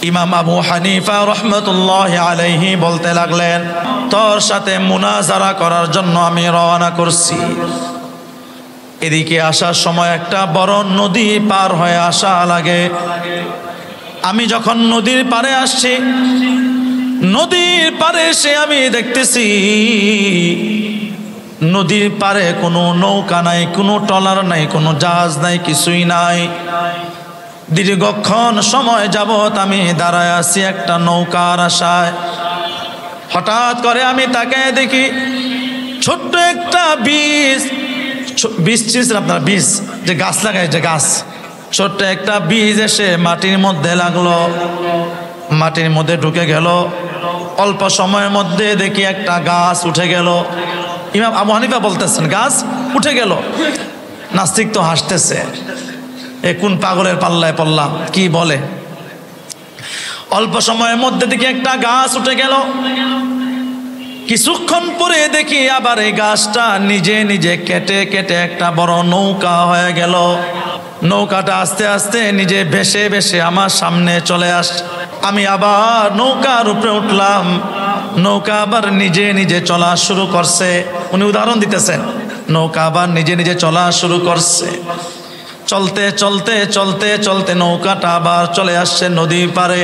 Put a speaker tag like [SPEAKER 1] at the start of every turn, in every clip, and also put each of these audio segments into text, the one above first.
[SPEAKER 1] ইমাম আবু হানিফা রহমতুল্লাহ আলাইহি বলতে লাগলেন, তোর সাথে মুনাজারা করার জন্য আমি রওনা করছি। এদিকে আসার সময় একটা বড় নদী পার হয়ে আসা লাগে। আমি যখন নদীর পারে আসছি, নদীর পারে এসে আমি দেখতেছি নদীর পারে কোনো নৌকা নাই, কোনো ট্রলার নাই, কোনো জাহাজ নাই, কিছুই নাই। দীর্ঘক্ষণ সময় যাবত আমি দাঁড়ায় আছি একটা নৌকার আশায়। হঠাৎ করে আমি তাকায় দেখি ছোট্ট একটা বীজ চিনছেন আপনারা? বীজ যে গাছ লাগায়, যে গাছ, ছোট্ট একটা বীজ এসে মাটির মধ্যে লাগলো, মাটির মধ্যে ঢুকে গেল। অল্প সময়ের মধ্যে দেখি একটা গাছ উঠে গেল। ইমাম আবু হানিফা বলতেছেন গাছ উঠে গেল। নাস্তিক তো হাসতেছে, এ কোন পাগলের পাল্লায় পড়লাম, কি বলে। অল্প সময়ের মধ্যে দেখি একটা গাছ উঠে গেল। কিছুক্ষণ পরে দেখি আবার এই গাছটা নিজে নিজে কেটে কেটে একটা বড় নৌকা হয়ে গেল। নৌকাটা আস্তে আস্তে নিজে ভেসে ভেসে আমার সামনে চলে আসছে। আমি আবার নৌকার উপরে উঠলাম। নৌকা আবার নিজে নিজে চলা শুরু করছে। উনি উদাহরণ দিতেছেন, নৌকা আবার নিজে নিজে চলা শুরু করছে। চলতে চলতে চলতে চলতে নৌকাটা আবার চলে আসছে নদীর পারে।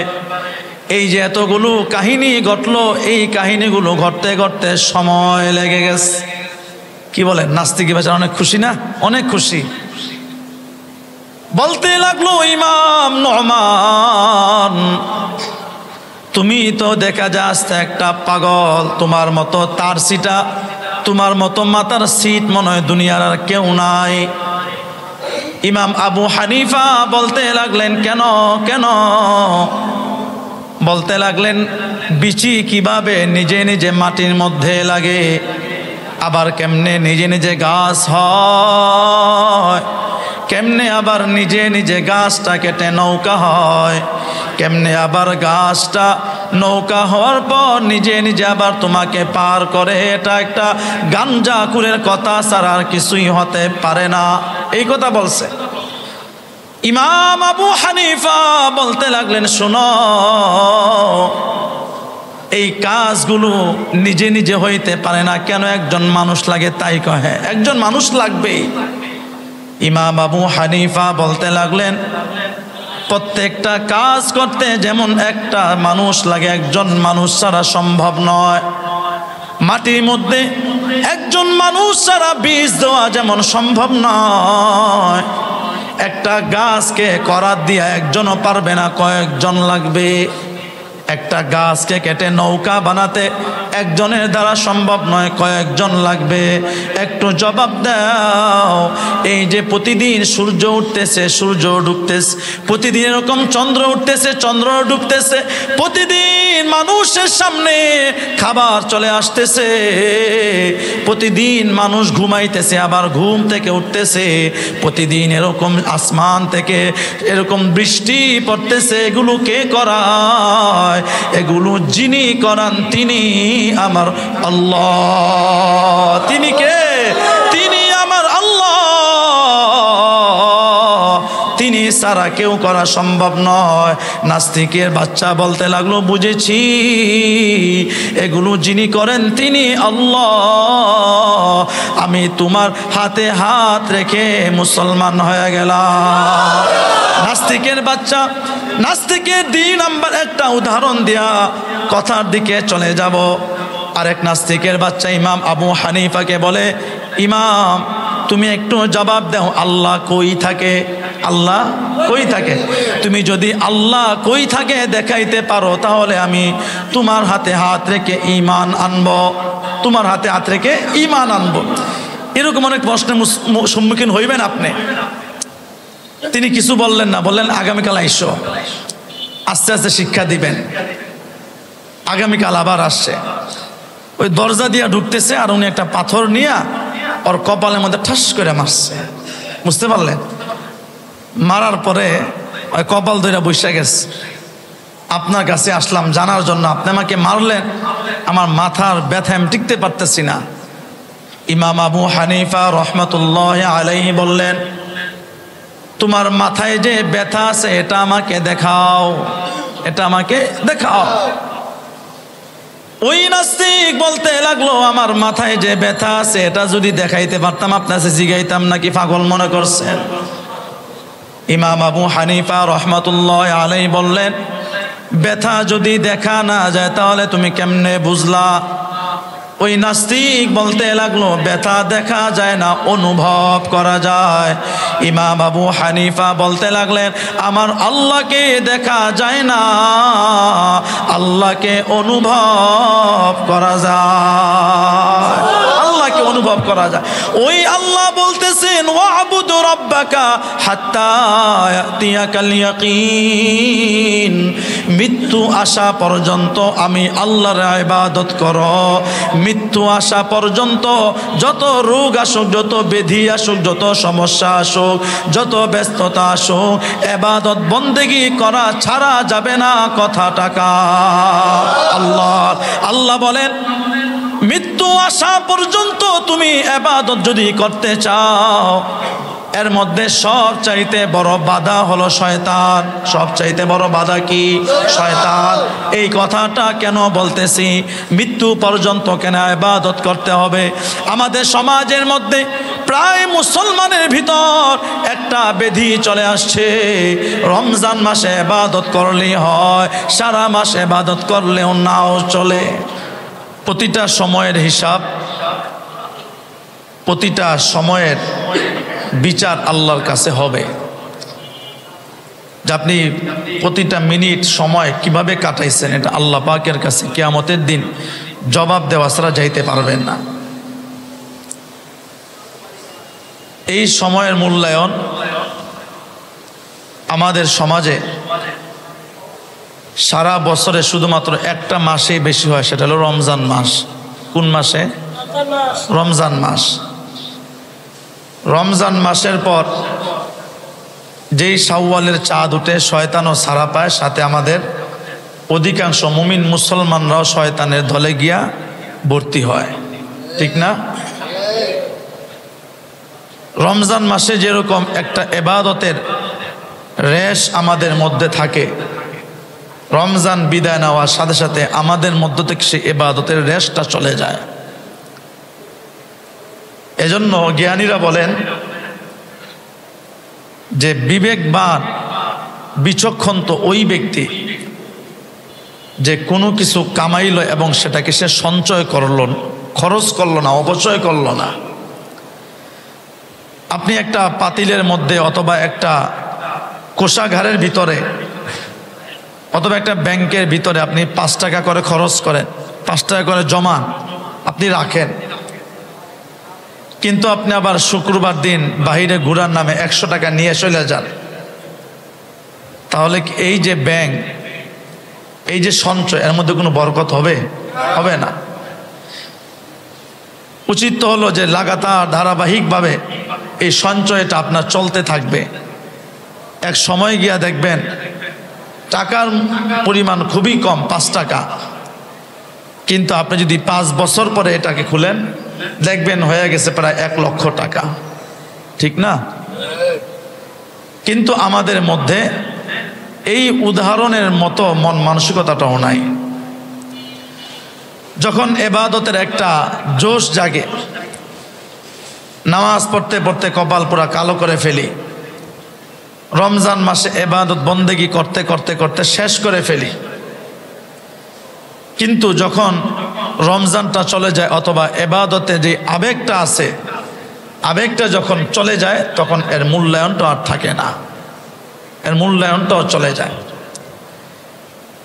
[SPEAKER 1] এই যে এতগুলো কাহিনী ঘটলো, এই কাহিনীগুলো ঘটতে ঘটতে সময় লেগে গেছে। কি বলেন, নাস্তিক বেচারা অনেক খুশি না? অনেক খুশি। বলতে লাগলো, ইমাম নোমান, তুমি তো দেখা যাচ্ছে একটা পাগল, তোমার মতো তার সিটা, তোমার মতো মাথার সিট মনে হয় দুনিয়ার আর কেউ নাই। ইমাম আবু হানিফা বলতে লাগলেন, কেন কেন? বলতে লাগলেন, বিচি কিভাবে নিজে নিজে মাটির মধ্যে লাগে, আবার কেমনে নিজে নিজে গাছ হয়, কেমনে আবার নিজে নিজে গাছটা কেটে নৌকা হয়, কেমনে আবার গাছটা নৌকা হওয়ার পর নিজে নিজে আবার তোমাকে পার করে। এটা একটা গাঞ্জাখুরের কথা ছাড়া আর কিছুই হতে পারে না। এই কথা বলছে। ইমাম আবু হানিফা বলতে লাগলেন, শোনো, এই কাজগুলো নিজে নিজে হইতে পারে না। কেন? একজন মানুষ লাগে। তাই কহে একজন মানুষ লাগবে। ইমাম আবু হানিফা বলতে লাগলেন, প্রত্যেকটা কাজ করতে যেমন একটা মানুষ লাগে, একজন মানুষ ছাড়া সম্ভব নয়। মাটির মধ্যে একজন মানুষ ছাড়া বীজ দেওয়া যেমন সম্ভব নয়, একটা গাছকে করাত দিয়া একজনও পারবে না, কয়েকজন লাগবে। একটা গাছকে কেটে নৌকা বানাতে একজনের দ্বারা সম্ভব নয়, কয়েকজন লাগবে। একটু জবাব দাও, এই যে প্রতিদিন সূর্য উঠতেছে, সূর্য ডুবতেছে, প্রতিদিন এরকম চন্দ্র উঠতেছে, চন্দ্র ডুবতেছে, প্রতিদিন মানুষের সামনে খাবার চলে আসতেছে, প্রতিদিন মানুষ ঘুমাইতেছে আবার ঘুম থেকে উঠতেছে, প্রতিদিন এরকম আসমান থেকে এরকম বৃষ্টি পড়তেছে। এগুলো কে করায়? এগুলো যিনি করান তিনি আমার আল্লাহ। তিনি কে? তিনি আমার আল্লাহ। তিনি ছাড়া কেউ করা সম্ভব নয়। নাস্তিকের বাচ্চা বলতে লাগলো, বুঝেছি, এগুলো যিনি করেন তিনি আল্লাহ। আমি তোমার হাতে হাত রেখে মুসলমান হয়ে গেলাম। নাস্তিকের বাচ্চা, নাস্তিকের 2 নাম্বার একটা উদাহরণ দিয়া কথার দিকে চলে যাব। আরেক নাস্তিকের বাচ্চা ইমাম আবু হানিফাকে বলে, ইমাম তুমি একটু জবাব দাও, আল্লাহ কই থাকে? আল্লাহ কই থাকে? তুমি যদি আল্লাহ কই থাকে দেখাইতে পারো, তাহলে আমি তোমার হাতে হাত রেখে ঈমান আনবো, তোমার হাতে হাত রেখে ঈমান আনবো। এরকম অনেক প্রশ্নের সম্মুখীন হইবেন আপনি। তিনি কিছু বললেন না, বললেন আগামীকাল আইসো, আস্তে আস্তে শিক্ষা দিবেন। আগামীকাল আবার আসছে, ওই দরজা দিয়া ঢুকতেছে, আর উনি একটা পাথর নিয়ে ওর কপালের মধ্যে ঠাস করে মারছে। বুঝতে পারলেন? মারার পরে ওই কপাল ধরে বসে গেছে। আপনার কাছে আসলাম জানার জন্য, আপনি আমাকে মারলেন, আমার মাথার ব্যথা আমি টিকতে পারতেছি না। ইমাম আবু হানিফা রহমতুল্লাহ আলাইহি বললেন, তোমার মাথায় যে ব্যথা আছে এটা আমাকে দেখাও। এটা আমাকে দেখাও। ওই নাস্তিক বলতে লাগলো, আমার মাথায় যে ব্যথা আছে এটা যদি দেখাইতে পারতাম আপনাকে জিগাইতাম নাকি পাগল মনে করছেন? ইমাম আবু হানিফা রহমাতুল্লাহ আলাইহি বললেন, ব্যথা যদি দেখা না যায় তাহলে তুমি কেমনে বুঝলা? ওই নাস্তিক বলতে লাগলো, ব্যথা দেখা যায় না, অনুভব করা যায়। ইমাম আবু হানিফা বলতে লাগলেন, আমার আল্লাহকে দেখা যায় না, আল্লাহকে অনুভব করা যায়, আল্লাহকে অনুভব করা যায়। ওই আল্লাহ বলতেছেন, ওয়াবুদু রাব্বাকা হাত্তা ইয়াতিয়াকাল ইয়াকিন, মৃত্যু আসা পর্যন্ত আমি আল্লাহর ইবাদত করো। মৃত্যু আসা পর্যন্ত যত রোগ আসুক, যত ব্যাধি আসুক, যত সমস্যা আসুক, যত ব্যস্ততা আসুক, ইবাদত বন্দেগি করা ছাড়া যাবে না। কথাটাকা আল্লাহ বলেন, মৃত্যু আসা পর্যন্ত তুমি ইবাদত যদি করতে চাও, এর মধ্যে সবচাইতে বড় বাধা হলো শয়তান। সবচাইতে বড় বাধা কি? শয়তান। এই কথাটা কেন বলতেছি? মৃত্যু পর্যন্ত কেন ইবাদত করতে হবে? আমাদের সমাজের মধ্যে প্রায় মুসলমানের ভিতর একটা ব্যাধি চলে আসছে, রমজান মাসে ইবাদত করলেই হয়, সারা মাসে ইবাদত করলেও নাও চলে। প্রতিটা সময়ের হিসাব, প্রতিটা সময়ের বিচার আল্লাহর কাছে হবে। যে আপনি প্রতিটা মিনিট সময় কিভাবে কাটাইছেন, এটা আল্লাহ পাকের কাছে কিয়ামতের দিন জবাব দেওয়া ছাড়া যাইতে পারবেন না। এই সময়ের মূল্যায়ন আমাদের সমাজে সারা বছরে শুধুমাত্র একটা মাসেই বেশি হয়, সেটা হলো রমজান মাস। কোন মাসে? রমজান মাস। রমজান মাসের পর যেই শাওয়ালের চাঁদ উঠে, শয়তানও ছাড়া পায়, সাথে আমাদের অধিকাংশ মুমিন মুসলমানরাও শয়তানের দলে গিয়া ভর্তি হয়, ঠিক না? রমজান মাসে যেরকম একটা ইবাদতের রেশ আমাদের মধ্যে থাকে, রমজান বিদায় নেওয়ার সাথে সাথে আমাদের মধ্য থেকে সেই ইবাদতের রেশটা চলে যায়। এজন্য জ্ঞানীরা বলেন যে বিবেকবান বিচক্ষণ তো ওই ব্যক্তি যে কোনো কিছু কামাইল এবং সেটাকে সে সঞ্চয় করল, খরচ করলো না, অপচয় করলো না। আপনি একটা পাতিলের মধ্যে অথবা একটা কোষাগারের ভিতরে অথবা একটা ব্যাংকের ভিতরে আপনি 5 টাকা করে খরচ করেন, 5 টাকা করে জমা আপনি রাখেন, কিন্তু আপনি আবার শুক্রবার দিন বাহিরে ঘোরার নামে 100 টাকা নিয়ে চলে যান, তাহলে এই যে ব্যাংক, এই যে সঞ্চয়, এর মধ্যে কোনো বরকত হবে? হবে না। উচিত তো হলো যে লাগাতার ধারাবাহিকভাবে এই সঞ্চয়টা আপনার চলতে থাকবে। এক সময় গিয়া দেখবেন টাকার পরিমাণ খুবই কম, 5 টাকা, কিন্তু আপনি যদি 5 বছর পরে এটাকে খুলেন দেখবেন হয়ে গেছে প্রায় 1 লক্ষ টাকা, ঠিক না? কিন্তু আমাদের মধ্যে এই উদাহরণের মতো মন মানসিকতাটাও নাই। যখন ইবাদতের একটা জোশ জাগে, নামাজ পড়তে পড়তে কপাল পুরা কালো করে ফেলি, রমজান মাসে ইবাদত বন্দেগি করতে করতে করতে শেষ করে ফেলি, কিন্তু যখন রমজানটা চলে যায় অথবা ইবাদতে যে আবেগটা আছে, আবেগটা যখন চলে যায় তখন এর মূল্যায়নটা আর থাকে না, এর মূল্যায়নটাও চলে যায়।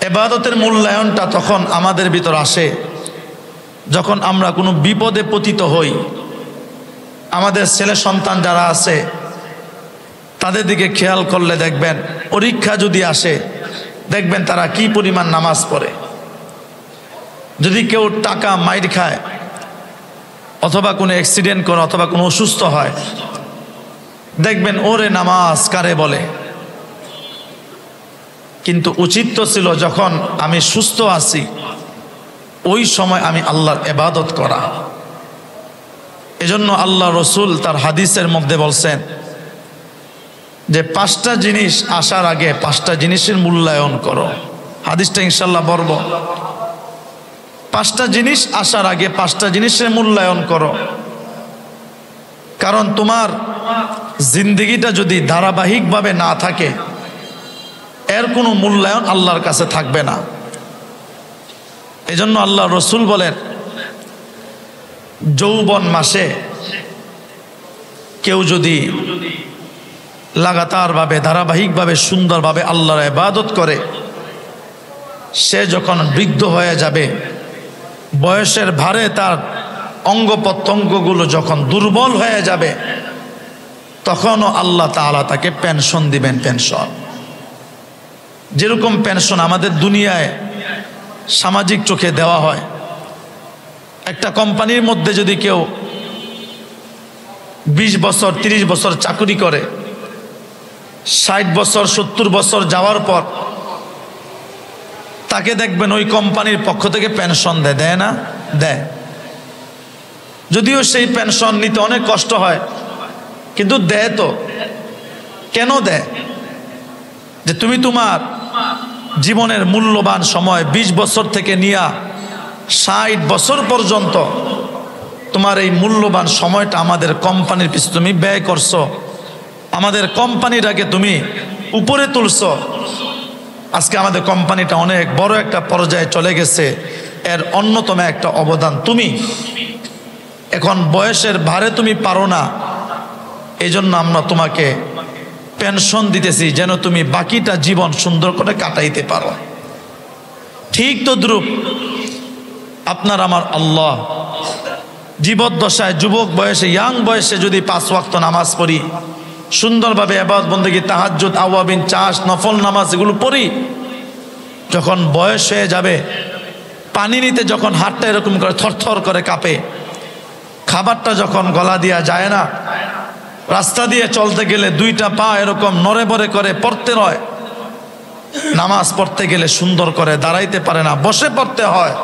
[SPEAKER 1] ইবাদতের মূল্যায়নটা তখন আমাদের ভিতর আসে যখন আমরা কোনো বিপদে পতিত হই। আমাদের ছেলে সন্তান যারা আছে তাদের দিকে খেয়াল করলে দেখবেন, পরীক্ষা যদি আসে দেখবেন তারা কি পরিমাণ নামাজ পড়ে। যদি কেউ টাকা মাইর খায় অথবা কোনো অ্যাক্সিডেন্ট করে অথবা কোনো অসুস্থ হয়, দেখবেন ওরে নামাজ কারে বলে। কিন্তু উচিত তো ছিল যখন আমি সুস্থ আছি ওই সময় আমি আল্লাহর ইবাদত করা। এজন্য আল্লাহ রসুল তার হাদিসের মধ্যে বলছেন যে 5টা জিনিস আসার আগে 5টা জিনিসের মূল্যায়ন করো। হাদিসটা ইনশাল্লাহ বলবো। 5টা জিনিস আসার আগে 5টা জিনিসের মূল্যায়ন করো, কারণ তোমার জিন্দেগিটা যদি ধারাবাহিকভাবে না থাকে এর কোনো মূল্যায়ন আল্লাহর কাছে থাকবে না। এজন্য আল্লাহ রসুল বলেন, যৌবন মাসে কেউ যদি লাগাতারভাবে ধারাবাহিকভাবে সুন্দরভাবে আল্লাহর ইবাদত করে, সে যখন বৃদ্ধ হয়ে যাবে, বয়সের ভারে তার অঙ্গ প্রত্যঙ্গগুলো যখন দুর্বল হয়ে যাবে, তখনও আল্লাহ তাআলা তাকে পেনশন দিবেন। পেনশন যেরকম পেনশন আমাদের দুনিয়ায় সামাজিক চোখে দেওয়া হয়, একটা কোম্পানির মধ্যে যদি কেউ 20 বছর 30 বছর চাকরি করে, 60 বছর 70 বছর যাওয়ার পর তাকে দেখবেন ওই কোম্পানির পক্ষ থেকে পেনশন দেয় না? দেয়। যদিও সেই পেনশন নিতে অনেক কষ্ট হয়, কিন্তু দেয় তো। কেন দেয়? যে তুমি তোমার জীবনের মূল্যবান সময় 20 বছর থেকে নিয়ে 60 বছর পর্যন্ত তোমার এই মূল্যবান সময়টা আমাদের কোম্পানির পিছনে তুমি ব্যয় করছো, আমাদের কোম্পানিটাকে তুমি উপরে তুলছো। আজকে আমাদের কোম্পানিটা অনেক বড় একটা পর্যায়ে চলে গেছে, এর অন্যতম একটা অবদান তুমি। এখন বয়সের ভারে তুমি পারো না, এই জন্য আমরা তোমাকে পেনশন দিতেছি যেন তুমি বাকিটা জীবন সুন্দর করে কাটাইতে পারো। ঠিক তদ্রূপ আপনার আমার আল্লাহ জীবদ্দশায় যুবক বয়সে, ইয়াং বয়সে যদি 5 ওয়াক্ত নামাজ পড়ি, সুন্দরভাবে ইবাদত বন্দেগী, তাহাজ্জুদ, আওয়াবিন, চাষ, নফল নামাজ এগুলো পড়ি, যখন বয়স হয়ে যাবে, পানি নিতে যখন হাতটা এরকম করে থরথর করে কাঁপে, খাবারটা যখন গলা দিয়া যায় না, রাস্তা দিয়ে চলতে গেলে 2টা পা এরকম নড়ে বড়ে করে পড়তে হয়, নামাজ পড়তে গেলে সুন্দর করে দাঁড়াইতে পারে না, বসে পড়তে হয়।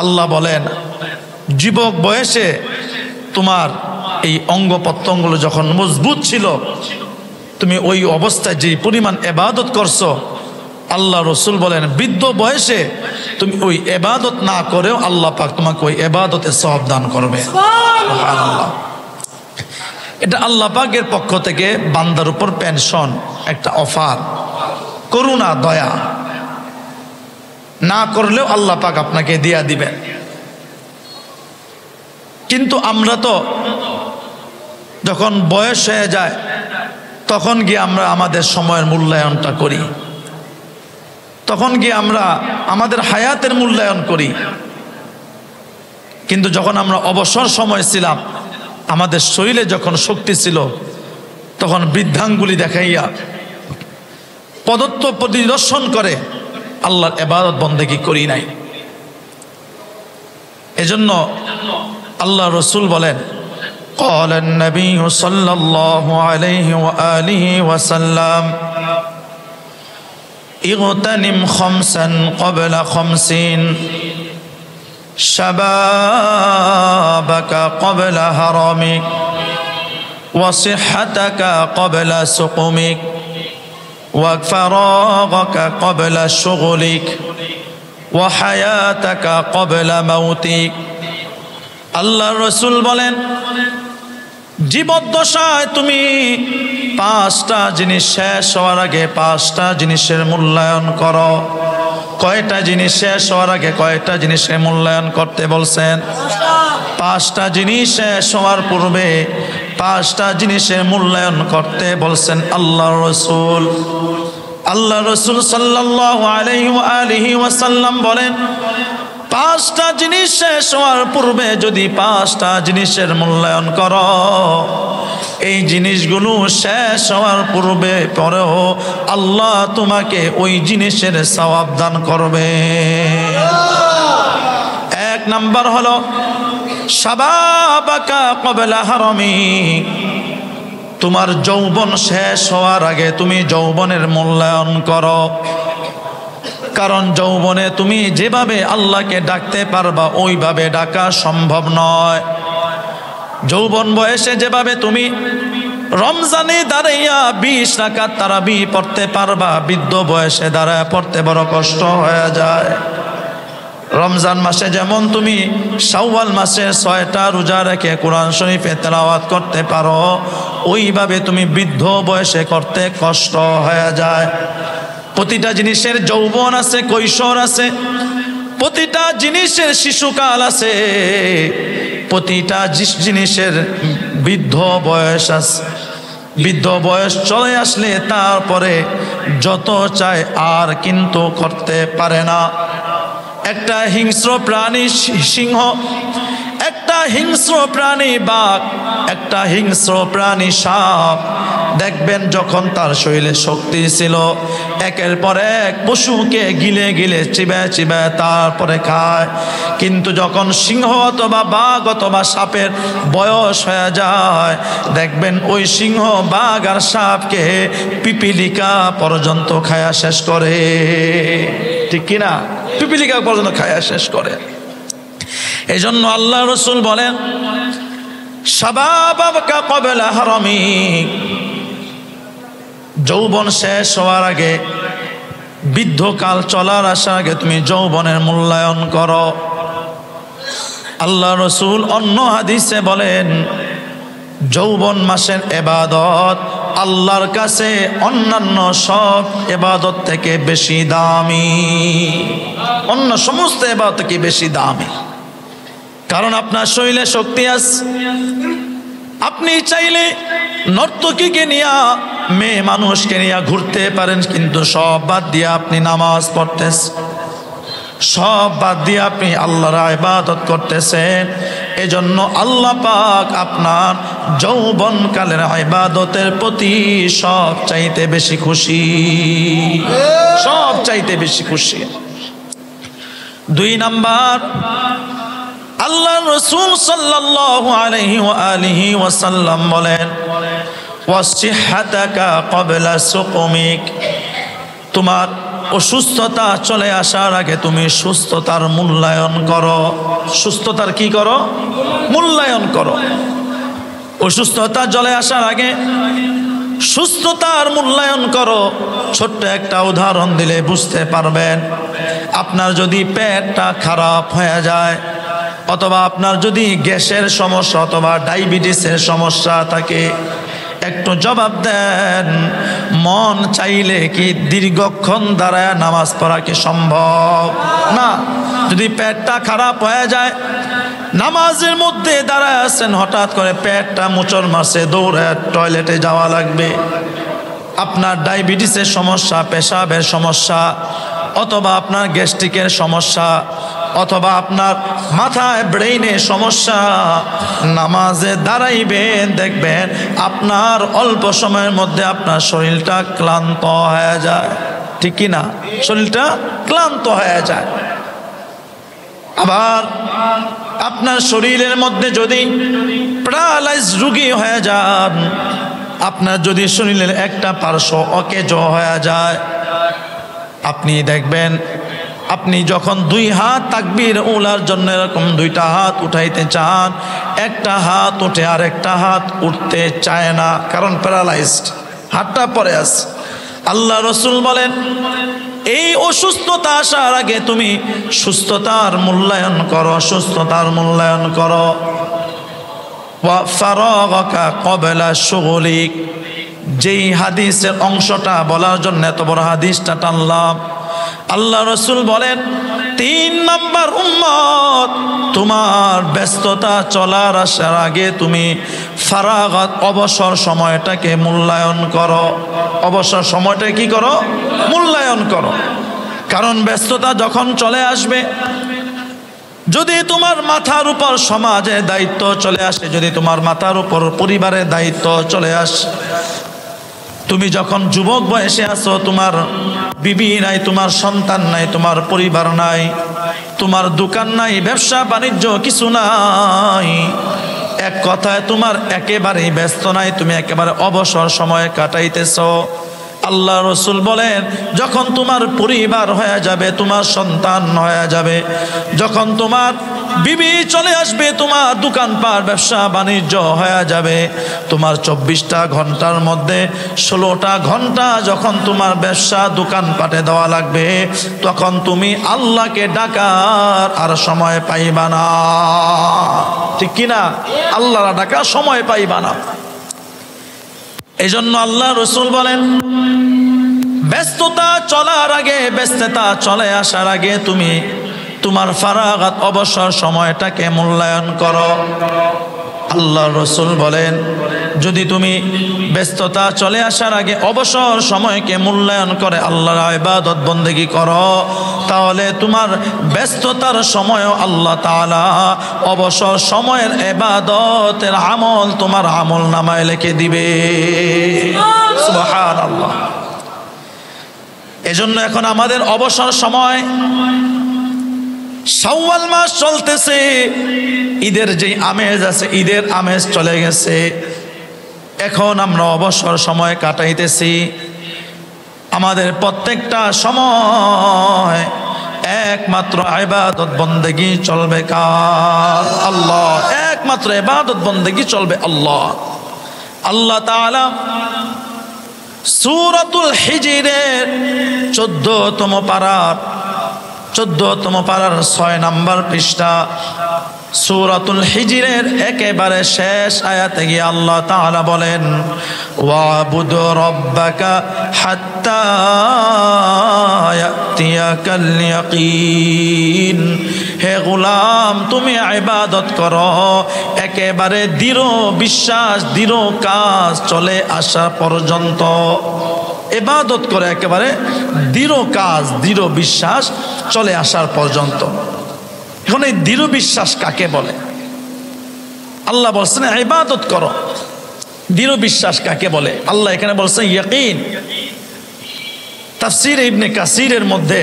[SPEAKER 1] আল্লাহ বলেন, যুবক বয়সে তোমার এই অঙ্গ প্রত্যঙ্গগুলো যখন মজবুত ছিল, তুমি ওই অবস্থায় যে পরিমাণ ইবাদত করছো, আল্লাহ রসুল বলেন বৃদ্ধ বয়সে তুমি ওই ইবাদত না করেও আল্লাহ পাক তোমাকে ওই ইবাদতের সওয়াব দান করবে। সুবহানাল্লাহ। এটা আল্লাহ পাকের পক্ষ থেকে বান্দার উপর পেনশন, একটা অফার, করুণা, দয়া। না করলেও আল্লাহ পাক আপনাকে দিয়া দিবেন। কিন্তু আমরা তো যখন বয়স হয়ে যায় তখন গিয়ে আমরা আমাদের সময়ের মূল্যায়নটা করি, তখন গিয়ে আমরা আমাদের হায়াতের মূল্যায়ন করি। কিন্তু যখন আমরা অবসর সময় ছিলাম, আমাদের শরীরে যখন শক্তি ছিল, তখন বৃদ্ধাঙ্গুলি দেখাইয়া পদত্ব পরিদর্শন করে আল্লাহর ইবাদত বন্দেগী করি নাই। এজন্য আল্লাহ রসুল বলেন, قال النبي صلى الله عليه وآله وسلم اغتنم 5 قبل 50 شبابك قبل هرمك وصحتك قبل سقمك وفراغك قبل شغلك وحياتك قبل موتك। আল্লাহ রসুল বলেন, জীবদ্দশায় তুমি 5টা জিনিস শেষ হওয়ার আগে 5টা জিনিসের মূল্যায়ন করো। কয়টা জিনিস শেষ হওয়ার আগে কয়টা জিনিসের মূল্যায়ন করতে বলছেন? 5টা জিনিস শেষ হওয়ার পূর্বে 5টা জিনিসের মূল্যায়ন করতে বলছেন আল্লাহ রসুল। আল্লাহ রসুল সাল্লাল্লাহু আলাইহি ওয়া আলিহি ওয়াসাল্লাম বলেন, 5টা জিনিস শেষ হওয়ার পূর্বে যদি 5টা জিনিসের মূল্যায়ন করো, এই জিনিসগুলো শেষ হওয়ার পূর্বে পরেও আল্লাহ তোমাকে ওই জিনিসের সওয়াব দান করবে। 1 নাম্বার হলো শাবাবাকা ক্বাবলা হারামি, তোমার যৌবন শেষ হওয়ার আগে তুমি যৌবনের মূল্যায়ন করো। কারণ যৌবনে তুমি যেভাবে আল্লাহকে ডাকতে পারবা ওইভাবে ডাকা সম্ভব নয়। যৌবন বয়সে যেভাবে তুমি রমজানে দাঁড়াইয়া 20 রাকাত তারাবি পড়তে পারবা, বৃদ্ধ বয়সে দাঁড়ায় পড়তে বড় কষ্ট হয়ে যায়। রমজান মাসে যেমন তুমি শাওয়াল মাসে 6টা রোজা রেখে কোরআন শরীফে তেলাওয়াত করতে পারো, ওইভাবে তুমি বৃদ্ধ বয়সে করতে কষ্ট হয়ে যায়। প্রতিটা জিনিসের যৌবন আছে, কৈশোর আছে, প্রতিটা জিনিসের শিশুকাল আছে, প্রতিটা জিনিসের বৃদ্ধ বয়স আছে। বৃদ্ধ বয়স চলে আসলে তারপরে যত চায় আর কিন্তু করতে পারে না। একটা হিংস্র প্রাণী সিংহ, একটা হিংস্র প্রাণী বাঘ, একটা হিংস্র প্রাণী সাপ, দেখবেন যখন তার শরীরে শক্তি ছিল একের পর এক পশুকে গিলে গিলে চিবায় চিবায় তারপরে খায়। কিন্তু যখন সিংহ অথবা বাঘ অথবা সাপের বয়স হয়ে যায়, দেখবেন ওই সিংহ বাঘ আর সাপকে পিপিলিকা পর্যন্ত খায়া শেষ করে, ঠিক কিনা? পিপিলিকা পর্যন্ত খায়া শেষ করে। এই জন্য আল্লাহ রসুল বলেন, শাবাবাকা ক্বাবলা হারামিক, যৌবন শেষ হওয়ার আগে, বৃদ্ধকাল চলার আসার আগে তুমি যৌবনের মূল্যায়ন করো। আল্লাহ রসুল অন্য হাদিসে বলেন, যৌবন মাসের ইবাদত আল্লাহর কাছে অন্যান্য সব ইবাদত থেকে বেশি দামি, অন্য সমস্ত ইবাদত থেকে বেশি দামি। কারণ আপনার শরীরে শক্তি আছে, আপনি চাইলে নর্তকীকে নিয়ে, মেয়ে মানুষকে নিয়ে ঘুরতে পারেন, কিন্তু সব বাদ দিয়ে আপনি নামাজ পড়তেছেন, সব বাদ দিয়ে আপনি আল্লাহর ইবাদত করতেছেন। এজন্য আল্লাহ পাক আপনার যৌবনকালের ইবাদতের প্রতি সব চাইতে বেশি খুশি, সব চাইতে বেশি খুশি। 2 নাম্বার, আল্লাহ রাসূল সাল্লাল্লাহু আলাইহি ওয়া আলিহি ওয়াসাল্লাম বলেন, ওয়াসিহহাতাকা ক্বাবলা সুকুমিক, তোমার অসুস্থতা চলে আসার আগে তুমি সুস্থতার মূল্যায়ন করো। সুস্থতার কি করো? মূল্যায়ন করো। অসুস্থতা চলে আসার আগে সুস্থতার মূল্যায়ন করো। ছোট্ট একটা উদাহরণ দিলে বুঝতে পারবেন। আপনার যদি পেটটা খারাপ হয়ে যায়, অথবা আপনার যদি গ্যাসের সমস্যা অথবা ডায়াবেটিসের সমস্যা থাকে, একটু জবাব দেন, মন চাইলে কি দীর্ঘক্ষণ দাঁড়ায় নামাজ পড়া কি সম্ভব? না। যদি পেটটা খারাপ হয়ে যায়, নামাজের মধ্যে দাঁড়ায় আছেন, হঠাৎ করে পেটটা মোচড় মারছে, দৌড়ে টয়লেটে যাওয়া লাগবে। আপনার ডায়াবেটিসের সমস্যা, পেশাবের সমস্যা, অথবা আপনার গ্যাস্ট্রিকের সমস্যা, অথবা আপনার মাথায় ব্রেইনে সমস্যা, নামাজে দাঁড়াইবেন, দেখবেন আপনার অল্প সময়ের মধ্যে আপনার শরীরটা ক্লান্ত হয়ে যায়, ঠিক কি না? শরীরটা ক্লান্ত হয়ে যায়। আবার আপনার শরীরের মধ্যে যদি প্যারালাইজ রোগী হয়ে যান, আপনার যদি শরীরের একটা পার্শ্ব অকেজ হয়ে যায়, আপনি দেখবেন আপনি যখন 2 হাত তাকবীর উলার জন্য এরকম 2টা হাত উঠাইতে চান, একটা হাত উঠে আর একটা হাত উঠতে চায় না, কারণ প্যারালাইজড, হাতটা পড়ে আছে। আল্লাহ রসুল বলেন, এই অসুস্থতা আসার আগে তুমি সুস্থতার মূল্যায়ন করো, সুস্থতার মূল্যায়ন করো। ওয়া ফারাগাকা ক্বাবলা শুগলিক, যেই হাদিসের অংশটা বলার জন্য এত বড় হাদিসটা টানলাম, আল্লাহ রসুল বলেন, 3 নাম্বার উম্মত, তোমার ব্যস্ততা চলার আসার আগে তুমি ফারাগাত, অবসর সময়টাকে মূল্যায়ন করো। অবসর সময়টা কি করো? মূল্যায়ন করো। কারণ ব্যস্ততা যখন চলে আসবে, যদি তোমার মাথার উপর সমাজের দায়িত্ব চলে আসে, যদি তোমার মাথার উপর পরিবারের দায়িত্ব চলে আসে, তুমি যখন যুবক বয়সে আছো, তোমার বিবি নাই, তোমার সন্তান নাই, তোমার পরিবার নাই, তোমার দোকান নাই, ব্যবসা বাণিজ্য কিছু নাই, এক কথায় তোমার একেবারেই ব্যস্ত নাই, তুমি একেবারে অবসর সময় কাটাইতেছ। আল্লাহ রসুল বলেন, যখন তোমার পরিবার হয়ে যাবে, তোমার সন্তান হয়ে যাবে, যখন তোমার বিবি চলে আসবে, তোমার দোকানপাট ব্যবসা বাণিজ্য হয়ে যাবে, তোমার 24টা ঘন্টার মধ্যে 16টা ঘন্টা যখন তোমার ব্যবসা দোকানপাটে দেওয়া লাগবে, তখন তুমি আল্লাহকে ডাকার আর সময় পাইবা না। ঠিক কিনা? আল্লাহর ডাকার সময় পাইবা না। এই জন্য আল্লাহ রসুল বলেন, ব্যস্ততা চলার আগে, ব্যস্ততা চলে আসার আগে তুমি তোমার ফারাগাত অবসর সময়টাকে মূল্যায়ন করো। আল্লাহ রসুল বলেন, যদি তুমি ব্যস্ততা চলে আসার আগে অবসর সময়কে মূল্যায়ন করে আল্লাহর ইবাদত বন্দেগী করো, তাহলে তোমার ব্যস্ততার সময়ও আল্লাহ তাআলা অবসর সময়ের ইবাদতের আমল তোমার আমল নামায় লিখে দিবে। সুবহানাল্লাহ। এজন্য এখন আমাদের অবসর সময়, শাওয়াল মাস চলতেছে, ঈদের যে আমেজ আছে, ঈদের আমেজ চলে গেছে, এখন আমরা অবসর সময় কাটাইতেছি। আমাদের প্রত্যেকটা সময় একমাত্র ইবাদত বন্দেগী চলবে কার? আল্লাহ। একমাত্র ইবাদত বন্দেগী চলবে আল্লাহ। আল্লাহ তাআলা সূরাতুল হিজরের 14তম পারার 6 নম্বর পৃষ্ঠা, সূরাতুল হিজরের একেবারে শেষ আয়াতে গিয়ে আল্লাহ তাআলা বলেন, ওয়াবুদ রাব্বাকা হাত্তা ইয়াতিয়াকাল ইয়াকিন। হে গোলাম, তুমি ইবাদত করো একেবারে দৃঢ় বিশ্বাস, দৃঢ় কাজ চলে আসা পর্যন্ত। ইবাদত করে একেবারে দৃঢ় কাজ, দৃঢ় বিশ্বাস চলে আসার পর্যন্ত। এখন এই দৃঢ় বিশ্বাস কাকে বলে? আল্লাহ বলছেন ইবাদত করো। দৃঢ় বিশ্বাস কাকে বলে? আল্লাহ এখানে বলছেন ইয়াকিন। তাফসীর ইবনে কাসিরের মধ্যে,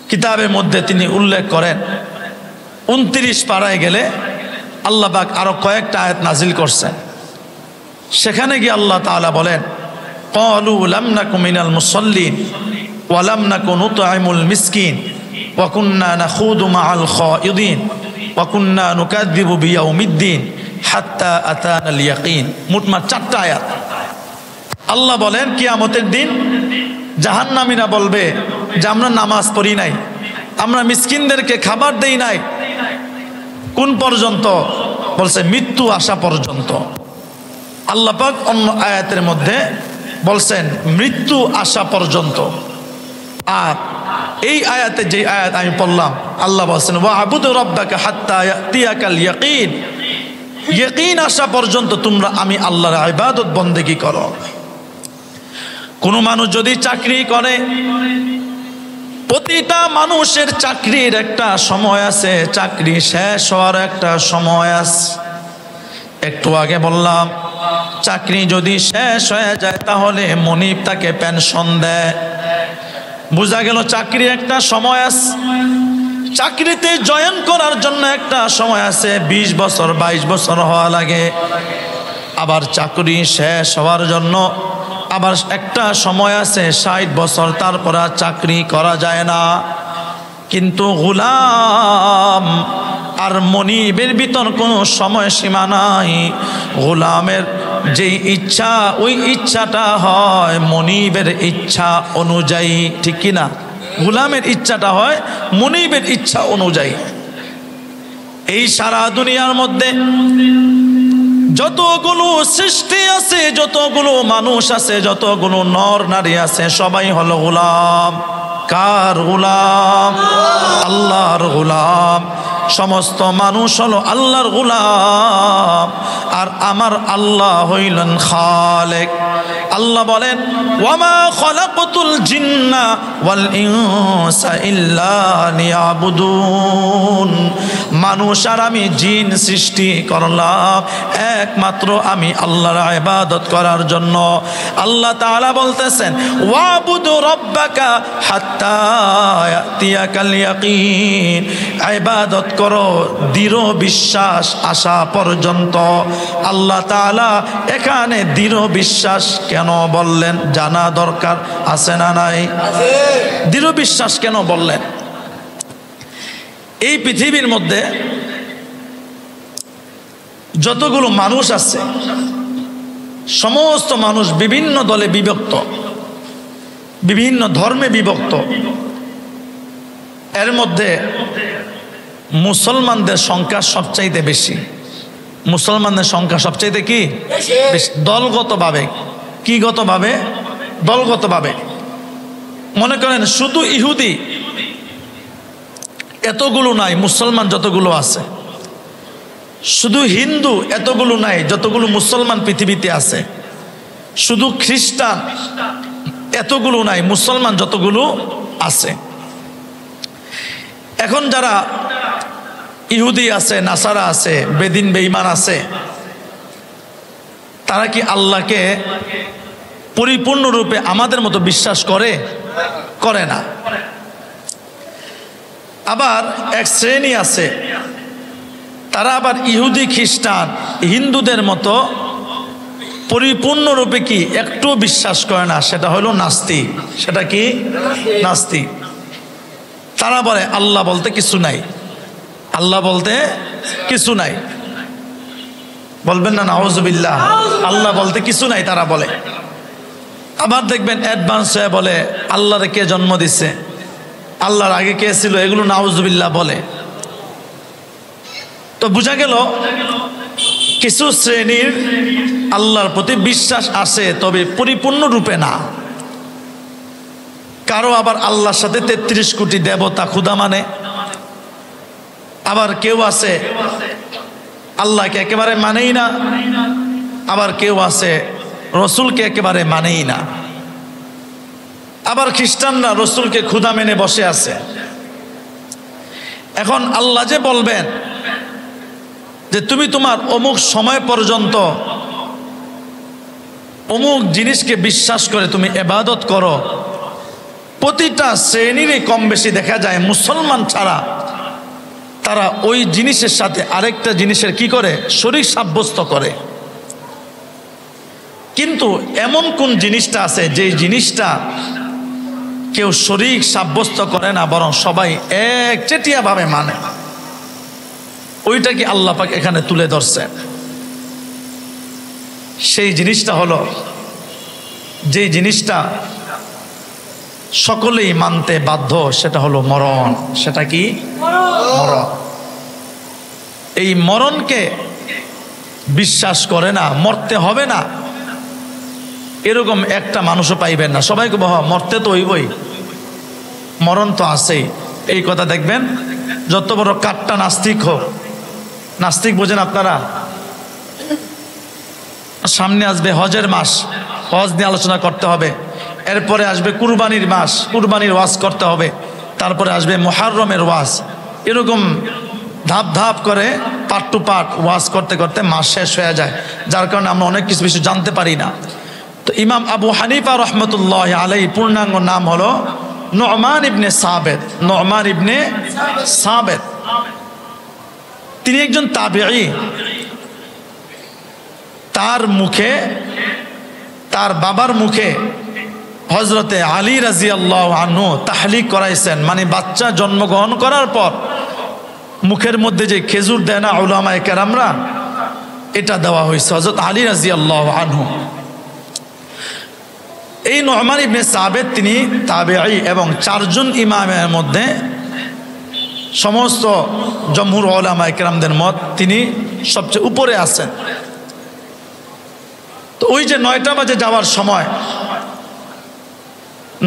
[SPEAKER 1] কিতাবের মধ্যে তিনি উল্লেখ করেন, 29 পারায় গেলে আল্লাহ পাক আরো কয়েকটা আয়াত নাজিল করছেন। সেখানে গিয়ে আল্লাহ তাআলা বলেন, ক্বালু লাম নাকু মিনাল মুসাল্লিন ওয়া লাম নাকু নুতঈমুল মিসকিন ওয়া কুন্না নাখুদু মাআল খায়িদিন ওয়া কুন্না নুকাযযিবু বিয়াউমিদ্দিন হাত্তা আতানাল ইয়াকিন। মোটমাট 4টা আয়াত। আল্লাহ বলেন, কিয়ামতের দিন জাহান্নামীরা বলবে যে আমরা নামাজ পড়ি নাই, আমরা মিসকিনদেরকে খাবার দেই নাই। কোন পর্যন্ত? বলছে মৃত্যু আসা পর্যন্ত। আল্লাহ পাক অন্য আয়াতের মধ্যে বলছেন মৃত্যু আসা পর্যন্ত। আর এই আয়াতে যে আয়াত আমি পড়লাম, আল্লাহ বলছেন ওয়াবুদ রাব্বাকা হাত্তা ইয়াতিয়াকাল ইয়াকিন। ইয়াকিন আসা পর্যন্ত তোমরা আমি আল্লাহর ইবাদত বন্দেগী করো। কোন মানুষ যদি চাকরি করে, প্রতিটা মানুষের চাকরির একটা সময় আছে, চাকরি শেষ হওয়ার একটা সময় আছে। একটু আগে বললাম, চাকরি যদি শেষ হয়ে যায় তাহলে মনিব তাকে পেনশন দেয়। বোঝা গেল চাকরি একটা সময় আছে। চাকরিতে জয়েন করার জন্য একটা সময় আছে, 20 বছর 22 বছর হওয়া লাগে। আবার চাকরি শেষ হওয়ার জন্য আবার একটা সময় আছে 60 বছর, তারপর আর চাকরি করা যায় না। কিন্তু গোলাম আর মনিবের ভিতর কোনো সময় সীমা নাই। গোলামের যেই ইচ্ছা, ওই ইচ্ছাটা হয় মনিবের ইচ্ছা অনুযায়ী। ঠিক কিনা? গোলামের ইচ্ছাটা হয় মনিবের ইচ্ছা অনুযায়ী। এই সারা দুনিয়ার মধ্যে যতগুলো সৃষ্টি আছে, যতগুলো মানুষ আছে, যতগুলো নর নারী আছে, সবাই হলো গোলাম। কার গোলাম? আল্লাহর গোলাম। সমস্ত মানুষ হলো আল্লাহর গোলাম, আর আমার আল্লাহ হইলেন খালেক। আল্লাহ বলেন, ওয়ামা খালাকতুল জিন্না ওয়াল ইনসা ইল্লা লিয়াবুদুন। মানুষ আর আমি জিন সৃষ্টি করলাম একমাত্র আমি আল্লাহর ইবাদত করার জন্য। আল্লাহ তাআলা বলতেছেন, ওয়াবুদ রাব্বাকা হাত্তা ইয়াতিয়াকাল ইয়াকিন। ইবাদত করো দৃঢ় বিশ্বাস আসা পর্যন্ত। আল্লাহ তাআলা এখানে দৃঢ় বিশ্বাস কেন বললেন জানা দরকার আছে না নাই? দৃঢ় বিশ্বাস কেন বললেন? এই পৃথিবীর মধ্যে যতগুলো মানুষ আছে সমস্ত মানুষ বিভিন্ন দলে বিভক্ত, বিভিন্ন ধর্মে বিভক্ত। এর মধ্যে মুসলমানদের সংখ্যা সবচাইতে বেশি। মুসলমানদের সংখ্যা সবচাইতে কি বেশি? দলগতভাবে, কি গতভাবে? দলগতভাবে। মনে করেন শুধু ইহুদি এতগুলো নাই মুসলমান যতগুলো আছে, শুধু হিন্দু এতগুলো নাই যতগুলো মুসলমান পৃথিবীতে আছে, শুধু খ্রিস্টান এতগুলো নাই মুসলমান যতগুলো আছে। এখন যারা ইহুদি আছে, নাসারা আছে, বেদিন বেঈমান আছে, তারা কি আল্লাহকে পরিপূর্ণরূপে আমাদের মতো বিশ্বাস করে? করে না। আবার এক শ্রেণী আছে তারা আবার ইহুদি খ্রিস্টান হিন্দুদের মতো পরিপূর্ণরূপে কি একটু বিশ্বাস করে না, সেটা হলো নাস্তিক। সেটা কি? নাস্তিক। তারা বলে আল্লাহ বলতে কিছু নাই, আল্লাহ বলতে কিছু নাই। বলবেন না নাউজুবিল্লাহ? আল্লাহ বলতে কিছু নাই তারা বলে। আবার দেখবেন অ্যাডভান্স হয়ে বলে আল্লাহরে কে জন্ম দিছে, আল্লাহর আগে কে ছিল, এগুলো নাউজুবিল্লাহ বলে। তো বোঝা গেল কিছু শ্রেণীর আল্লাহর প্রতি বিশ্বাস আছে, তবে পরিপূর্ণ রূপে না। কারো আবার আল্লাহর সাথে 33 কোটি দেবতা খুদা মানে। আবার কেউ আছে আল্লাহকে একেবারে মানেই না, আবার কেউ আছে রসুলকে একেবারে মানেই না। আবার খ্রিস্টানরা রসুলকে খুদা মেনে বসে আছে। এখন আল্লাহ যে বলবেন যে তুমি তোমার অমুক সময় পর্যন্ত অমুক জিনিসকে বিশ্বাস করে তুমি ইবাদত করো, প্রতিটা শ্রেণীরই কম বেশি দেখা যায় মুসলমান ছাড়া তারা ওই জিনিসের সাথে আরেকটা জিনিসের কি করে? শরীক সাব্যস্ত করে। কিন্তু এমন কোন জিনিসটা আছে যে জিনিসটা কেউ শরীক সাব্যস্ত করে না, বরং সবাই একচেটিয়া ভাবে মানে? ওইটা কি আল্লাহ পাক এখানে তুলে ধরছে। সেই জিনিসটা হলো যে জিনিসটা সকলেই মানতে বাধ্য, সেটা হলো মরণ। সেটা কি? মরণ। এই মরণকে বিশ্বাস করে না, মরতে হবে না, এরকম একটা মানুষও পাইবেন না। সবাইকে মরতে তো হইবই, মরণ তো আছেই। এই কথা দেখবেন যত বড় কাট্টা নাস্তিক হোক, নাস্তিক বোঝেন আপনারা? সামনে আসবে হজের মাস, হজ নিয়ে আলোচনা করতে হবে। এরপরে আসবে কুরবানির মাস, কুরবানির ওয়াজ করতে হবে। তারপরে আসবে মুহররমের ওয়াজ। এরকম ধাপ ধাপ করে পার্ট টু পার্ট ওয়াজ করতে করতে মাস শেষ হয়ে যায়, যার কারণে আমরা অনেক কিছু কিছু জানতে পারি না। তো ইমাম আবু হানিফা রহমতুল্লাহ আলাইহি পূর্ণাঙ্গ নাম হলো নু'মান ইবনে সাবেত। নু'মান ইবনে সাবেত তিনি একজন তাবিঈ। তার মুখে, তার বাবার মুখে হযরতে আলী রাদিয়াল্লাহু আনহু তাহলিক করাইছেন, মানে বাচ্চা জন্মগ্রহণ করার পর মুখের মধ্যে যে খেজুর দেয় না উলামায়ে কেরামরা, এটা দেওয়া হয়েছে হযরত আলী রাদিয়াল্লাহু আনহু। এই নু'মান ইবনে সাবেত তিনি তাবিঈ এবং 4 জন ইমামের মধ্যে সমস্ত জমহুর উলামায়ে কেরামদের মত তিনি সবচেয়ে উপরে আছেন। তো ওই যে 9টা বাজে যাওয়ার সময়,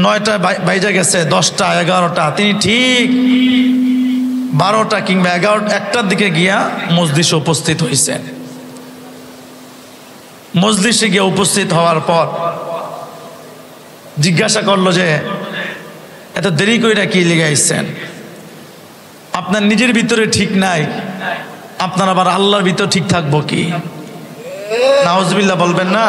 [SPEAKER 1] 9টা বাইজে গেছে, 10টা 11টা, তিনি ঠিক 12টা কিংবা 1টার দিকে গিয়া মজলিসে উপস্থিত হয়েছেন। মজলিসে গিয়ে উপস্থিত হওয়ার পর জিজ্ঞাসা করলো যে এত দেরি কইরা কি লিগে আইছেন? আপনার নিজের ভিতরে ঠিক নাই, আপনার আবার আল্লাহর ভিতর ঠিক থাকবো কি? নাউজুবিল্লাহ বলবেন না?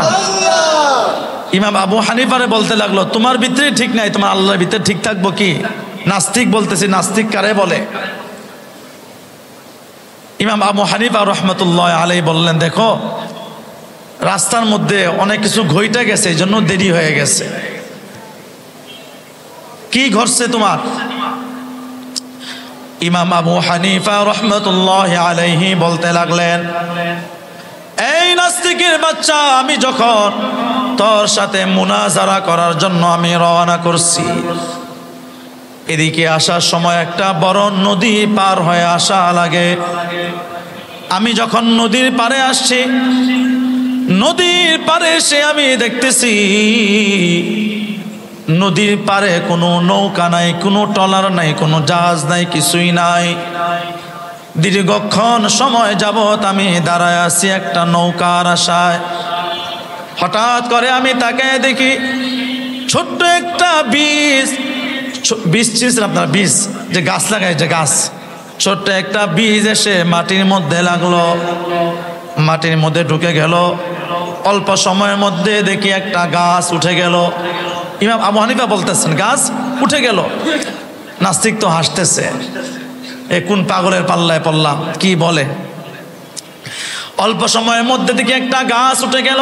[SPEAKER 1] ইমাম আবু হানিফারে বলতে লাগলো তোমার ভিতরে ঠিক নাই, তোমার আল্লাহর ভিতরে ঠিক থাকবো কি? নাস্তিক বলতেছি। নাস্তিক কারে বলে? ইমাম আবু হানিফা রহমতুল্লাহ আলাইহি বললেন, দেখো রাস্তার মধ্যে অনেক কিছু ঘইটা গেছে, এই জন্য দেরি হয়ে গেছে। কি ঘটছে তোমার? ইমাম আবু হানিফা রহমতুল্লাহ আলাইহি বলতে লাগলেন, এই নাস্তিকের বাচ্চা, আমি যখন তোর সাথে মুনাজারা করার জন্য আমি রওনা করছি, এদিকে আসার সময় একটা বড় নদী পার হয়ে আসা লাগে। আমি যখন নদীর পারে আসছি, নদীর পারে এসে আমি দেখতেছি নদীর পারে কোনো নৌকা নাই, কোনো ট্রলার নাই, কোনো জাহাজ নাই, কিছুই নাই। দীর্ঘক্ষণ সময় যাবত আমি দাঁড়ায় আছি একটা নৌকার আশায়। হঠাৎ করে আমি তাকে দেখি ছোট্ট একটা বীজ চিনছেন আপনার? বীজ যে গাছ লাগায়, যে গাছ, ছোট্ট একটা বীজ এসে মাটির মধ্যে লাগলো, মাটির মধ্যে ঢুকে গেল। অল্প সময়ের মধ্যে দেখি একটা গাছ উঠে গেল। ইমাম আবু হানিফা বলতেছেন গাছ উঠে গেল। নাস্তিক তো হাসতেছে, এ কোন পাগলের পাল্লায় পড়লাম, কি বলে। অল্প সময়ের মধ্যে দেখি একটা গাছ উঠে গেল।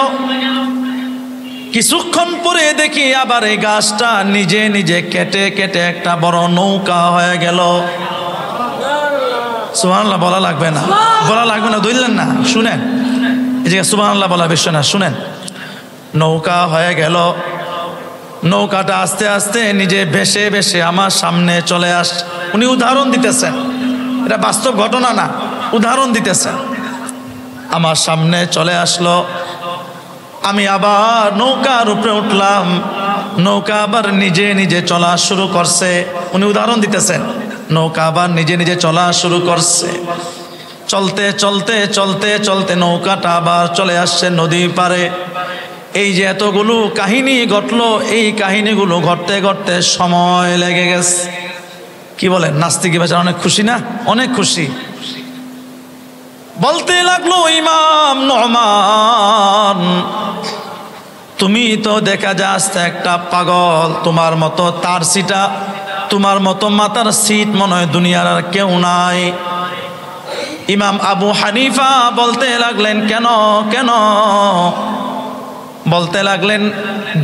[SPEAKER 1] কিছুক্ষণ পরে দেখি আবার এই গাছটা নিজে নিজে কেটে কেটে একটা বড় নৌকা হয়ে গেল। সুবহানাল্লাহ বলা লাগবে না, বলা লাগবে না, ধরলেন না, শুনেন এই যে সুবহানাল্লাহ বলা বিষয় না, শুনেন। নৌকা হয়ে গেল। নৌকাটা আস্তে আস্তে নিজে ভেসে ভেসে আমার সামনে চলে আসছে। উনি উদাহরণ দিতেছেন, এটা বাস্তব ঘটনা না, উদাহরণ দিতেছেন। আমার সামনে চলে আসলো। আমি আবার নৌকার উপরে উঠলাম। নৌকা আবার নিজে নিজে চলা শুরু করছে। উনি উদাহরণ দিতেছেন, নৌকা আবার নিজে নিজে চলা শুরু করছে। চলতে চলতে চলতে চলতে নৌকাটা আবার চলে আসছে নদীর পারে। এই যে এতগুলো কাহিনী ঘটলো, এই কাহিনীগুলো ঘটতে ঘটতে সময় লেগে গেছে। কি বলেন, নাস্তিক বেচারা অনেক খুশি না? অনেক খুশি। বলতে লাগলো, ইমাম নুমান, তুমি তো দেখা যাচ্ছে একটা পাগল, তোমার মতো তার সিটা, তোমার মতো মাথার সিট মনে হয় দুনিয়ার আর কেউ নাই। ইমাম আবু হানিফা বলতে লাগলেন, কেন কেন? বলতে লাগলেন,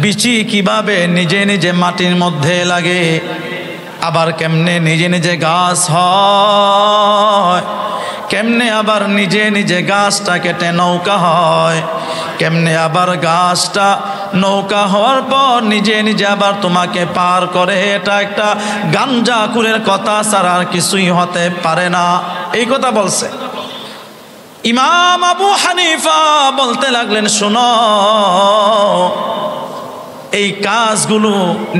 [SPEAKER 1] বিচি কিভাবে নিজে নিজে মাটির মধ্যে লাগে, আবার কেমনে নিজে নিজে গাছ হয়, কেমনে আবার নিজে নিজে গাছটা কেটে নৌকা হয়, কেমনে আবার গাছটা নৌকা হওয়ার পর নিজে নিজে আবার তোমাকে পার করে, এটা একটা গাঞ্জাখুরের কথা ছাড়া আর কিছুই হতে পারে না। এই কথা বলছে। ইমাম আবু হানিফা বলতে লাগলেন, শোনো, এই কাজগুলো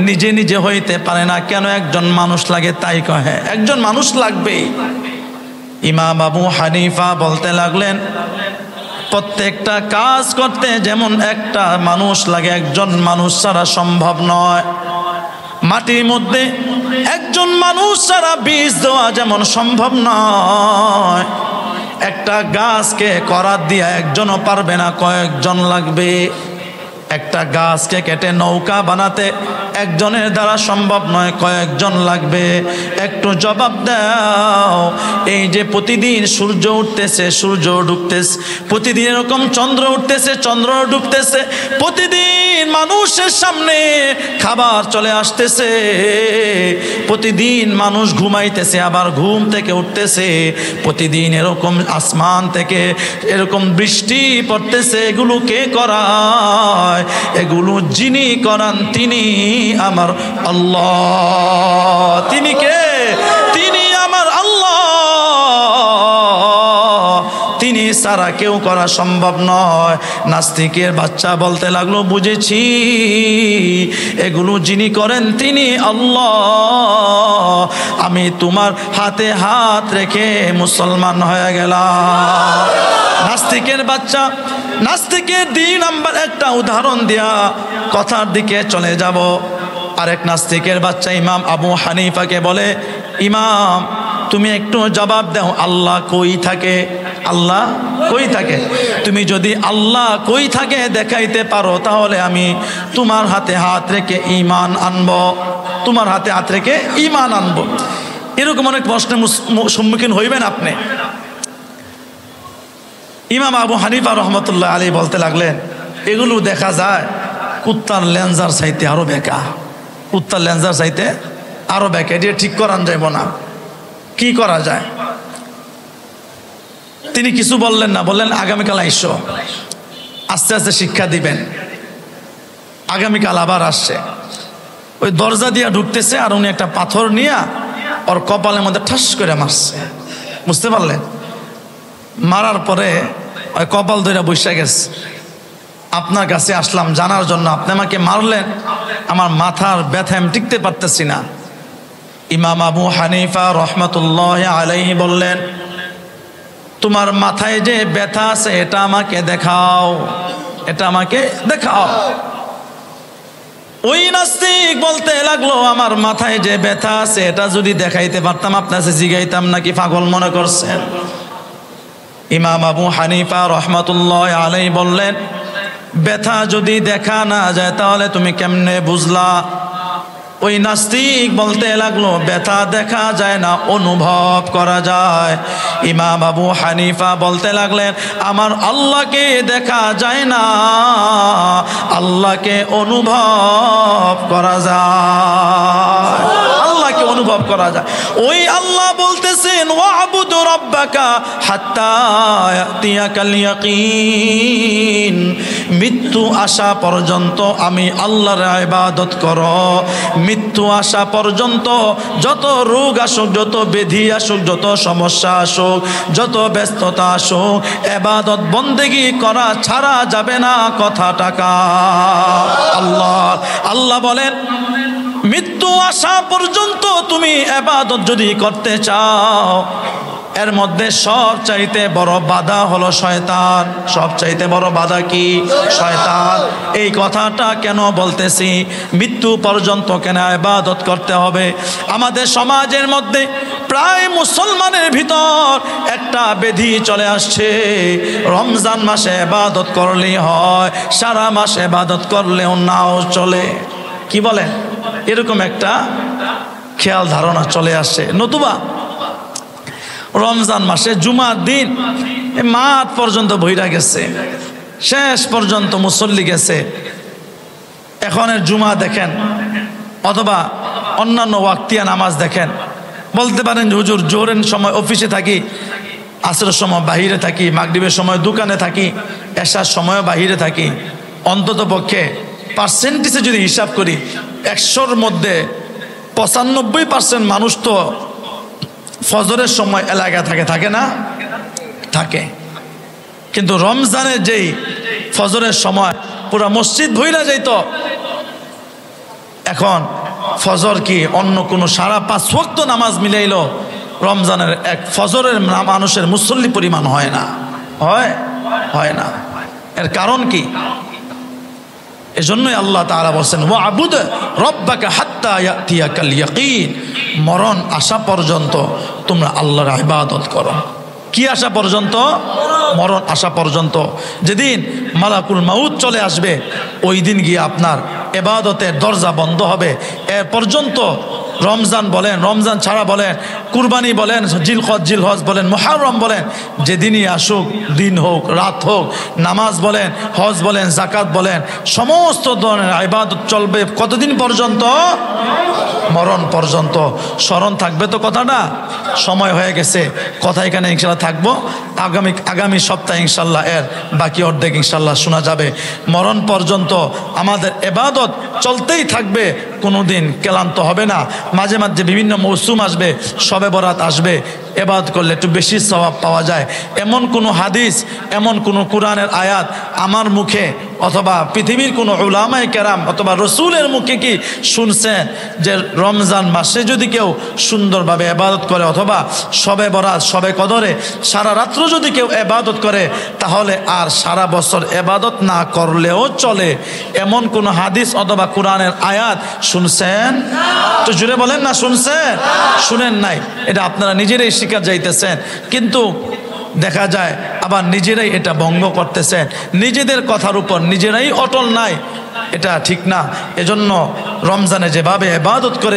[SPEAKER 1] নিজে নিজে হইতে পারে না, কেন একজন মানুষ লাগে? তাই কহে একজন মানুষ লাগবে। ইমাম আবু হানিফা বলতে লাগলেন, প্রত্যেকটা কাজ করতে যেমন একটা মানুষ লাগে, একজন মানুষ ছাড়া সম্ভব নয়। মাটির মধ্যে একজন মানুষ ছাড়া বীজ দেওয়া যেমন সম্ভব নয়, একটা গাছকে করাত দিয়া একজনও পারবে না, কয়েকজন লাগবে। একটা গাছকে কেটে নৌকা বানাতে একজনের দ্বারা সম্ভব নয়, কয়েকজন লাগবে। একটু জবাব দাও, এই যে প্রতিদিন সূর্য উঠতেছে, সূর্য ডুবতেছে, প্রতিদিন এরকম চন্দ্র উঠতেছে, চন্দ্র ডুবতেছে, প্রতিদিন মানুষের সামনে খাবার চলে আসতেছে, প্রতিদিন মানুষ ঘুমাইতেছে আবার ঘুম থেকে উঠতেছে, প্রতিদিন এরকম আসমান থেকে এরকম বৃষ্টি পড়তেছে। এগুলো কে করায়? এগুলো যিনি করান তিনি আমার আল্লাহ। তিনি কে? তিনি আমার আল্লাহ। তিনি ছাড়া কেউ করা সম্ভব নয়। নাস্তিকের বাচ্চা বলতে লাগলো, বুঝেছি, এগুলো যিনি করেন তিনি আল্লাহ। আমি তোমার হাতে হাত রেখে মুসলমান হয়ে গেলাম। নাস্তিকের বাচ্চা, নাস্তিকের 2 নাম্বার একটা উদাহরণ দিয়া কথার দিকে চলে যাব। আরেক নাস্তিকের বাচ্চা ইমাম আবু হানিফাকে বলে, ইমাম তুমি একটু জবাব দাও, আল্লাহ কই থাকে? আল্লাহ কই থাকে? তুমি যদি আল্লাহ কই থাকে দেখাইতে পারো, তাহলে আমি তোমার হাতে হাত রেখে ঈমান আনবো, তোমার হাতে হাত রেখে ঈমান আনবো। এরকম অনেক প্রশ্নের সম্মুখীন হইবেন আপনি। ইমাম আবু হানিফা রহমতুল্লাহ আলী বলতে লাগলেন, এগুলো দেখা যায় কুত্তার লেন্সার চাইতে আরো বেকা, কুত্তার লেন্সার চাইতে আরো বেকা, এটা ঠিক করান যাইব না, কি করা যায়? তিনি কিছু বললেন না, বললেন আগামীকাল আইসো, আস্তে আস্তে শিক্ষা দিবেন। আগামীকাল আবার আসছে, ওই দরজা দিয়া ঢুকতেছে আর উনি একটা পাথর নিয়ে ওর কপালের মধ্যে ঠাস করে মারছে, বুঝতে পারলেন? মারার পরে ওই কপাল ধরে বসে গেছে। আপনার কাছে আসলাম জানার জন্য, আপনি আমাকে মারলেন, আমার মাথার ব্যথা আমি টিকতে পারতেছি না। ইমাম আবু হানিফা রহমতুল্লাহ আলাইহি বললেন, তোমার মাথায় যে ব্যথা আছে এটা আমাকে দেখাও, এটা আমাকে দেখাও। ওই নাস্তিক বলতে লাগলো, আমার মাথায় যে ব্যথা আছে এটা যদি দেখাইতে পারতাম আপনাকে জিগাইতাম নাকি পাগল মনে করছেন? ইমাম আবু হানিফা রহমতুল্লাহ আলাইহি বললেন, ব্যথা যদি দেখা না যায় তাহলে তুমি কেমনে বুঝলা? ওই নাস্তিক বলতে লাগলো, ব্যথা দেখা যায় না, অনুভব করা যায়। ইমাম আবু হানিফা বলতে লাগলেন, আমার আল্লাহকে দেখা যায় না, আল্লাহকে অনুভব করা যায়, আল্লাহকে অনুভব করা যায়। ওই আল্লাহ বলতেছেন, ওয়াবুদ রাব্বাকা হাত্তা ইয়াতিয়াকাল ইয়াকিন, মৃত্যু আসা পর্যন্ত আমি আল্লাহর ইবাদত করো। মৃত্যু আসা পর্যন্ত যত রোগ আসুক, যত ব্যাধি আসুক, যত সমস্যা আসুক, যত ব্যস্ততা আসুক, ইবাদত বন্দেগি করা ছাড়া যাবে না কথাটাকা। আল্লাহ বলেন, মৃত্যু আসা পর্যন্ত তুমি ইবাদত যদি করতে চাও, এর মধ্যে সবচাইতে বড় বাধা হলো শয়তান। সবচাইতে বড় বাধা কি? শয়তান। এই কথাটা কেন বলতেছি? মৃত্যু পর্যন্ত কেন ইবাদত করতে হবে? আমাদের সমাজের মধ্যে প্রায় মুসলমানের ভিতর একটা ব্যাধি চলে আসছে, রমজান মাসে ইবাদত করলেই হয়, সারা মাস ইবাদত করলেও নাও চলে। কি বলেন? এরকম একটা খেয়াল ধারণা চলে আসছে। নতুবা রমজান মাসে জুমার দিন মাঠ পর্যন্ত ভইরা গেছে, শেষ পর্যন্ত মুসল্লি গেছে। এখনের জুমা দেখেন অথবা অন্যান্য ওয়াক্তিয়া নামাজ দেখেন, বলতে পারেন যে হুজুর জোহরের সময় অফিসে থাকি, আসরের সময় বাহিরে থাকি, মাগরিবের সময় দোকানে থাকি, এশার সময় বাহিরে থাকি। অন্তত পক্ষে পার্সেন্টেজে যদি হিসাব করি, 100-র মধ্যে 95% মানুষ তো ফজরের সময় এলাকায় থাকে না? থাকে। কিন্তু রমজানের যেই ফজরের সময় পুরা মসজিদ ভইরা যাইত, এখন ফজর কি অন্য কোনো সারা 5 ওয়াক্ত নামাজ মিলাইলো রমজানের এক ফজরের মানুষের মুসল্লি পরিমাণ হয় না, হয় না। এর কারণ কি? এজন্যই আল্লাহ তাআলা বলেন, ওয়াবুদ রাব্বাকা হাত্তা ইয়াতিয়াকাল ইয়াকিন, মরণ আসা পর্যন্ত তোমরা আল্লাহর ইবাদত করো। কি আসা পর্যন্ত? মরণ আসা পর্যন্ত। যেদিন মালাকুল মাউত চলে আসবে, ওই দিন গিয়ে আপনার ইবাদতের দরজা বন্ধ হবে। এর পর্যন্ত রমজান বলেন, রমজান ছাড়া বলেন, কুরবানি বলেন, জিলহজ বলেন, মুহররম বলেন, যেদিনই আসুক, দিন হোক রাত হোক, নামাজ বলেন, হজ বলেন, যাকাত বলেন, সমস্ত ধরনের ইবাদত চলবে কতদিন পর্যন্ত? মরণ পর্যন্ত। স্মরণ থাকবে তো কথাটা? সময় হয়ে গেছে, কথা এখানে ইনশাল্লাহ থাকবো। আগামী সপ্তাহে ইনশাল্লাহ এর বাকি অর্ধেক ইনশাল্লাহ শোনা যাবে। মরণ পর্যন্ত আমাদের ইবাদত চলতেই থাকবে, কোনোদিন ক্লান্ত হবে না। মাঝে মাঝে বিভিন্ন মৌসুম আসবে, শবে বরাত আসবে, ইবাদত করলে একটু বেশি সওয়াব পাওয়া যায়। এমন কোনো হাদিস, এমন কোনো কোরআনের আয়াত আমার মুখে অথবা পৃথিবীর কোনো উলামায়ে কেরাম অথবা রসুলের মুখে কি শুনছেন যে রমজান মাসে যদি কেউ সুন্দরভাবে ইবাদত করে অথবা শবে বরাত, শবে কদরে সারা রাত্র যদি কেউ ইবাদত করে, তাহলে আর সারা বছর ইবাদত না করলেও চলে, এমন কোনো হাদিস অথবা কোরআনের আয়াত শুনছেন? তো জুড়ে বলেন না শুনছেন? শুনেন নাই, এটা আপনারা নিজেরাই শিকার যাইতেছেন। কিন্তু দেখা যায় আবার নিজেরাই এটা ভঙ্গ করতেছেন, নিজেদের কথার উপর নিজেরাই অটল নাই। এটা ঠিক না। এজন্য রমজানে যেভাবে ইবাদত করে